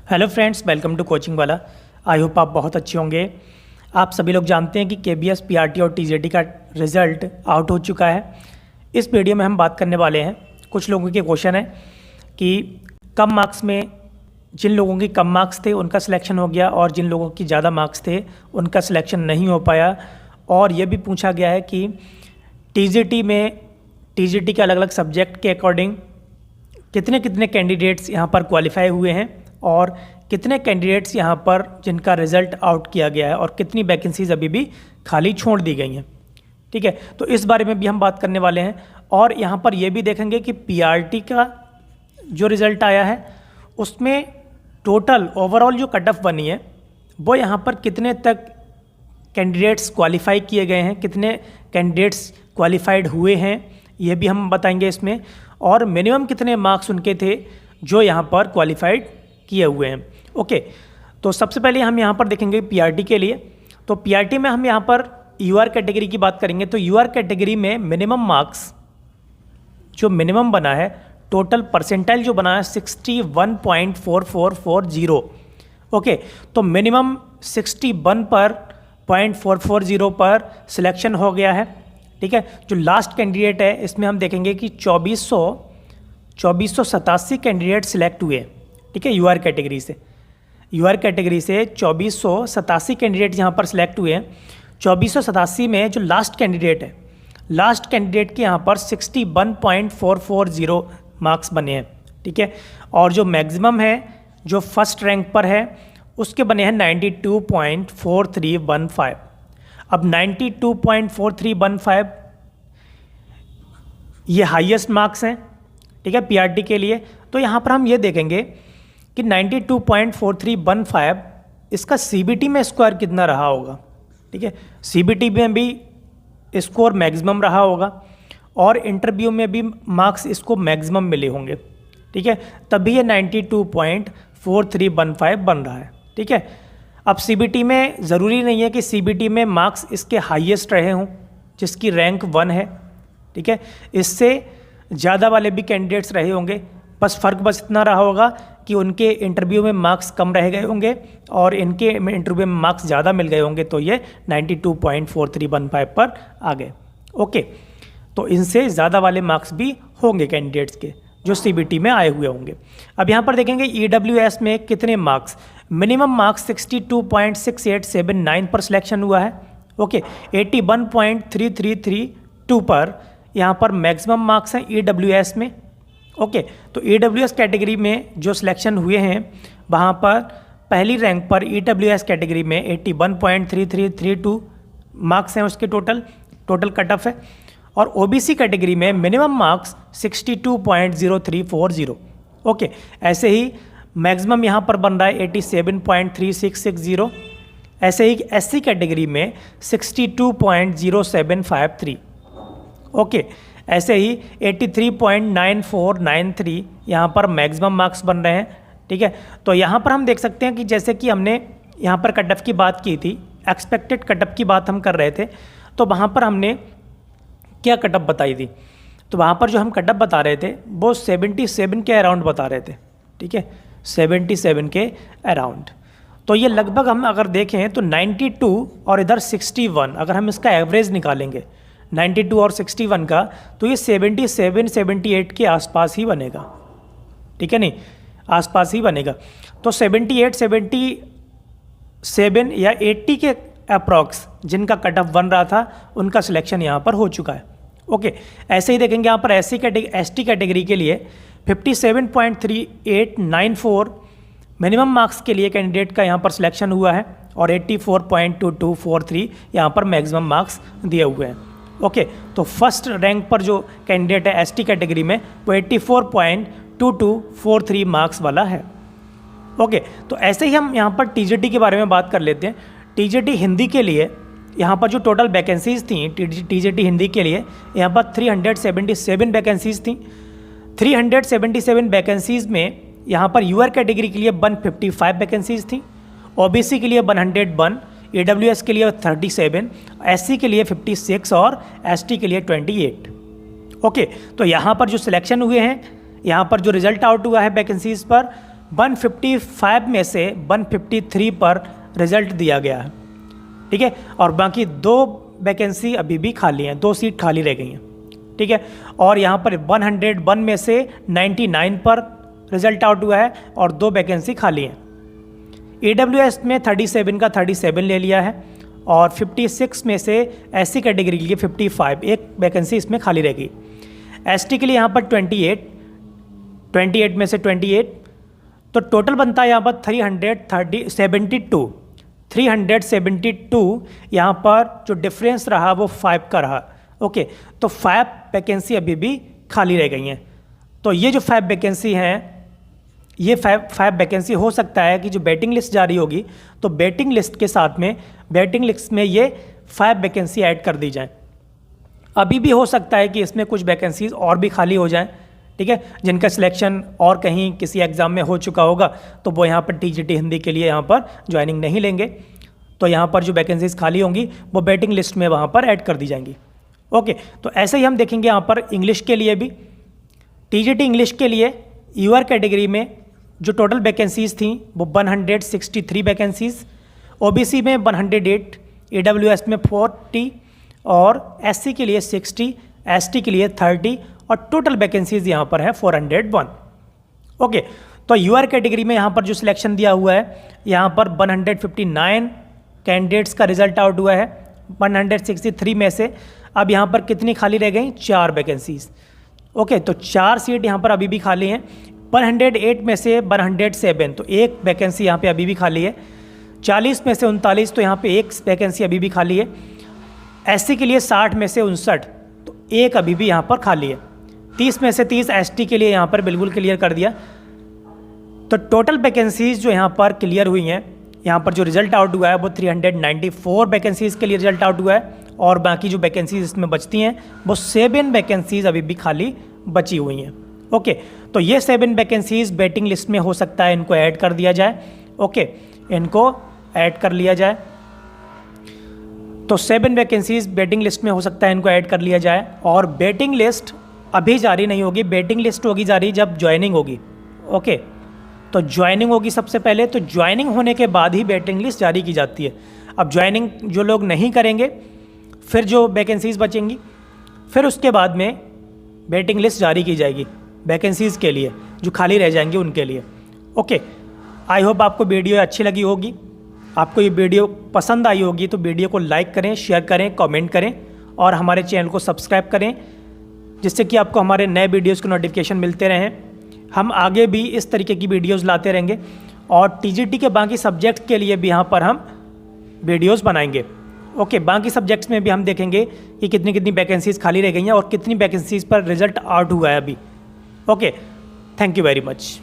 Hello friends, welcome to coaching वाला। I hope आप बहुत अच्छे होंगे। आप सभी लोग जानते हैं कि केबीएस, पीआरटी और टीजेटी का रिज़ल्ट आउट हो चुका है। इस वीडियो में हम बात करने वाले हैं, कुछ लोगों के क्वेश्चन है कि कम मार्क्स में जिन लोगों की कम मार्क्स थे उनका सिलेक्शन हो गया और जिन लोगों की ज़्यादा मार्क्स थे उनका सिलेक्शन नहीं हो पाया। और ये भी पूछा गया है कि टीजीटी के अलग अलग सब्जेक्ट के अकॉर्डिंग कितने कितने कैंडिडेट्स यहाँ पर क्वालिफाई हुए हैं और कितने कैंडिडेट्स यहाँ पर जिनका रिज़ल्ट आउट किया गया है और कितनी वैकेंसीज अभी भी खाली छोड़ दी गई हैं। ठीक है, तो इस बारे में भी हम बात करने वाले हैं और यहाँ पर ये भी देखेंगे कि पीआरटी का जो रिज़ल्ट आया है उसमें टोटल ओवरऑल जो कट ऑफ बनी है वो यहाँ पर कितने तक कैंडिडेट्स क्वालिफाई किए गए हैं, कितने कैंडिडेट्स क्वालिफाइड हुए हैं, ये भी हम बताएंगे इसमें। और मिनिमम कितने मार्क्स उनके थे जो यहाँ पर क्वालिफाइड किए हुए हैं। ओके, तो सबसे पहले हम यहाँ पर देखेंगे पीआरटी के लिए। तो पीआरटी में हम यहाँ पर यूआर कैटेगरी की बात करेंगे। तो यूआर कैटेगरी में मिनिमम मार्क्स जो मिनिमम बना है, टोटल परसेंटाइल जो बना है 61.4440। ओके, तो मिनिमम 61 पर 0.440 पर सिलेक्शन हो गया है। ठीक है, जो लास्ट कैंडिडेट है इसमें हम देखेंगे कि 2487 कैंडिडेट सिलेक्ट हुए। ठीक है, यूआर कैटेगरी से 2487 कैंडिडेट यहाँ पर सिलेक्ट हुए हैं। 2487 में जो लास्ट कैंडिडेट है, लास्ट कैंडिडेट के यहाँ पर 61.440 मार्क्स बने हैं। ठीक है, और जो मैक्सिमम है जो फर्स्ट रैंक पर है उसके बने हैं 92.4315। अब 92.4315 ये हाईएस्ट मार्क्स हैं। ठीक है, पीआरटी के लिए। तो यहाँ पर हम ये देखेंगे कि 92.4315 इसका सीबीटी में स्कोर कितना रहा होगा। ठीक है, सीबीटी में भी स्कोर मैक्सिमम रहा होगा और इंटरव्यू में भी मार्क्स इसको मैक्सिमम मिले होंगे। ठीक है, तभी ये 92.4315 बन रहा है। ठीक है, अब सीबीटी में ज़रूरी नहीं है कि सीबीटी में मार्क्स इसके हाईएस्ट रहे हों जिसकी रैंक 1 है। ठीक है, इससे ज़्यादा वाले भी कैंडिडेट्स रहे होंगे, बस फ़र्क बस इतना रहा होगा कि उनके इंटरव्यू में मार्क्स कम रह गए होंगे और इनके इंटरव्यू में मार्क्स ज़्यादा मिल गए होंगे, तो ये 92.4315 पर आ गए। ओके, तो इनसे ज़्यादा वाले मार्क्स भी होंगे कैंडिडेट्स के जो सीबीटी में आए हुए होंगे। अब यहाँ पर देखेंगे ईडब्ल्यूएस में कितने मार्क्स, मिनिमम मार्क्स 62.6879 पर सिलेक्शन हुआ है। ओके, 81.3332 पर यहाँ पर मैक्सिमम मार्क्स हैं ईडब्ल्यूएस में। ओके, तो ईडब्ल्यूएस कैटेगरी में जो सिलेक्शन हुए हैं वहाँ पर पहली रैंक पर ईडब्ल्यूएस कैटेगरी में 81.3332 मार्क्स हैं उसके टोटल कट ऑफ है। और ओबीसी कैटेगरी में मिनिमम मार्क्स 62.0340। ओके, ऐसे ही मैक्सिमम यहाँ पर बन रहा है 87.3660। ऐसे ही एससी कैटेगरी में 62.0753। ओके, ऐसे ही 83.9493 यहाँ पर मैक्सिमम मार्क्स बन रहे हैं। ठीक है, तो यहाँ पर हम देख सकते हैं कि जैसे कि हमने यहाँ पर कट ऑफ की बात की थी, एक्सपेक्टेड कट ऑफ की बात हम कर रहे थे, तो वहाँ पर हमने क्या कट ऑफ बताई थी। तो वहाँ पर जो हम कट ऑफ बता रहे थे वो 77 के अराउंड बता रहे थे। ठीक है, 77 के अराउंड। तो ये लगभग हम अगर देखें तो 92 और इधर 61, अगर हम इसका एवरेज निकालेंगे 92 और 61 का, तो ये 77-78 के आसपास ही बनेगा। ठीक है, नहीं आसपास ही बनेगा। तो 78-77 या 80 के अप्रॉक्स जिनका कट ऑफ बन रहा था उनका सिलेक्शन यहाँ पर हो चुका है। ओके, ऐसे ही देखेंगे यहाँ पर एसटी कैटेगरी के लिए 57.3894 मिनिमम मार्क्स के लिए कैंडिडेट का यहाँ पर सिलेक्शन हुआ है और 84.2243 यहाँ पर मैक्सिमम मार्क्स दिए हुए हैं। ओके, तो फर्स्ट रैंक पर जो कैंडिडेट है एसटी कैटेगरी में वो 84.2243 मार्क्स वाला है। ओके, तो ऐसे ही हम यहाँ पर टीजीटी के बारे में बात कर लेते हैं। टीजीटी हिंदी के लिए यहाँ पर जो टोटल वैकेंसीज़ थी टीजीटी हिंदी के लिए यहाँ पर 377 वैकेंसीज़ थी। 377 वैकेंसीज़ में यहाँ पर यूआर कैटेगरी के लिए 155 वैकेंसीज़ थी, ओबीसी के लिए 101, ईडब्ल्यूएस के लिए 37, एससी के लिए 56 और एसटी के लिए 28। ओके, तो यहाँ पर जो सिलेक्शन हुए हैं, यहाँ पर जो रिजल्ट आउट हुआ है वैकेंसीज़ पर 155 में से 153 पर रिजल्ट दिया गया है, ठीक है, और बाकी 2 वैकेंसी अभी भी खाली हैं, 2 सीट खाली रह गई हैं, ठीक है। और यहाँ पर 101 में से 99 पर रिजल्ट आउट हुआ है और 2 वैकेंसी खाली हैं। EWS में 37 का 37 ले लिया है और 56 में से SC कैटेगरी के लिए 55, एक वैकेंसी इसमें खाली रहेगी। ST के लिए यहाँ पर 28 में से 28, तो टोटल बनता है यहाँ पर 372 यहाँ पर जो डिफरेंस रहा वो 5 का रहा। ओके, तो 5 वैकेंसी अभी भी खाली रह गई हैं। तो ये जो 5 वैकेंसी हैं, ये 5 वैकेंसी हो सकता है कि जो वेटिंग लिस्ट जारी होगी तो वेटिंग लिस्ट के साथ में वेटिंग लिस्ट में ये 5 वैकेंसी ऐड कर दी जाए। अभी भी हो सकता है कि इसमें कुछ वैकेंसीज और भी खाली हो जाएं, ठीक है, जिनका सिलेक्शन और कहीं किसी एग्ज़ाम में हो चुका होगा तो वो यहाँ पर TGT हिंदी के लिए यहाँ पर ज्वाइनिंग नहीं लेंगे। तो यहाँ पर जो वैकेंसीज खाली होंगी वो वेटिंग लिस्ट में वहाँ पर ऐड कर दी जाएंगी। ओके, तो ऐसे ही हम देखेंगे यहाँ पर इंग्लिश के लिए भी। TGT इंग्लिश के लिए UR कैटेगरी में जो टोटल वैकेंसीज़ थी वो 163 वैकेंसीज़, OBC में 108, EWS में 40 और SC के लिए 60, ST के लिए 30 और टोटल वैकेंसीज़ यहाँ पर है 401। ओके, तो UR कैटेगरी में यहाँ पर जो सिलेक्शन दिया हुआ है, यहाँ पर 159 कैंडिडेट्स का रिजल्ट आउट हुआ है 163 में से। अब यहाँ पर कितनी खाली रह गई? 4 वैकेंसीज़। ओके, तो 4 सीट यहाँ पर अभी भी खाली हैं। 108 में से 107, तो एक वैकेंसी यहाँ पे अभी भी खाली है। 40 में से 39, तो यहाँ पे एक वैकेंसी अभी भी खाली है। SC के लिए 60 में से 59, तो एक अभी भी यहाँ पर खाली है। 30 में से 30 ST के लिए यहाँ पर बिल्कुल क्लियर कर दिया। तो टोटल वैकेंसीज़ जो यहाँ पर क्लियर हुई हैं, यहाँ पर जो रिजल्ट आउट हुआ है वो 394 वैकेंसीज़ के लिए रिजल्ट आउट हुआ है और बाकी जो वैकेंसीज इसमें बचती हैं वो 7 वैकेंसीज़ अभी भी खाली बची हुई हैं। ओके, तो ये 7 वैकेंसीज़ वेटिंग लिस्ट में हो सकता है इनको ऐड कर दिया जाए। ओके, इनको ऐड कर लिया जाए। तो 7 वैकेंसीज़ वेटिंग लिस्ट में हो सकता है इनको ऐड कर लिया जाए। और वेटिंग लिस्ट अभी जारी नहीं होगी, वेटिंग लिस्ट होगी जारी जब ज्वाइनिंग होगी। ओके, तो ज्वाइनिंग होगी सबसे पहले, तो ज्वाइनिंग होने के बाद ही वेटिंग लिस्ट जारी की जाती है। अब ज्वाइनिंग जो लोग नहीं करेंगे, फिर जो वैकेंसीज़ बचेंगी, फिर उसके बाद में वेटिंग लिस्ट जारी की जाएगी वैकेंसीज़ के लिए जो खाली रह जाएंगी उनके लिए। ओके, आई होप आपको वीडियो अच्छी लगी होगी। आपको ये वीडियो पसंद आई होगी तो वीडियो को लाइक करें, शेयर करें, कमेंट करें और हमारे चैनल को सब्सक्राइब करें, जिससे कि आपको हमारे नए वीडियोज़ के नोटिफिकेशन मिलते रहें। हम आगे भी इस तरीके की वीडियोज़ लाते रहेंगे और TGT के बाकी सब्जेक्ट के लिए भी यहाँ पर हम वीडियोज़ बनाएंगे। ओके, बाकी सब्जेक्ट्स में भी हम देखेंगे कि कितनी कितनी वैकेंसीज़ खाली रह गई हैं और कितनी वैकेंसीज़ पर रिजल्ट आउट हुआ है अभी। Okay, thank you very much.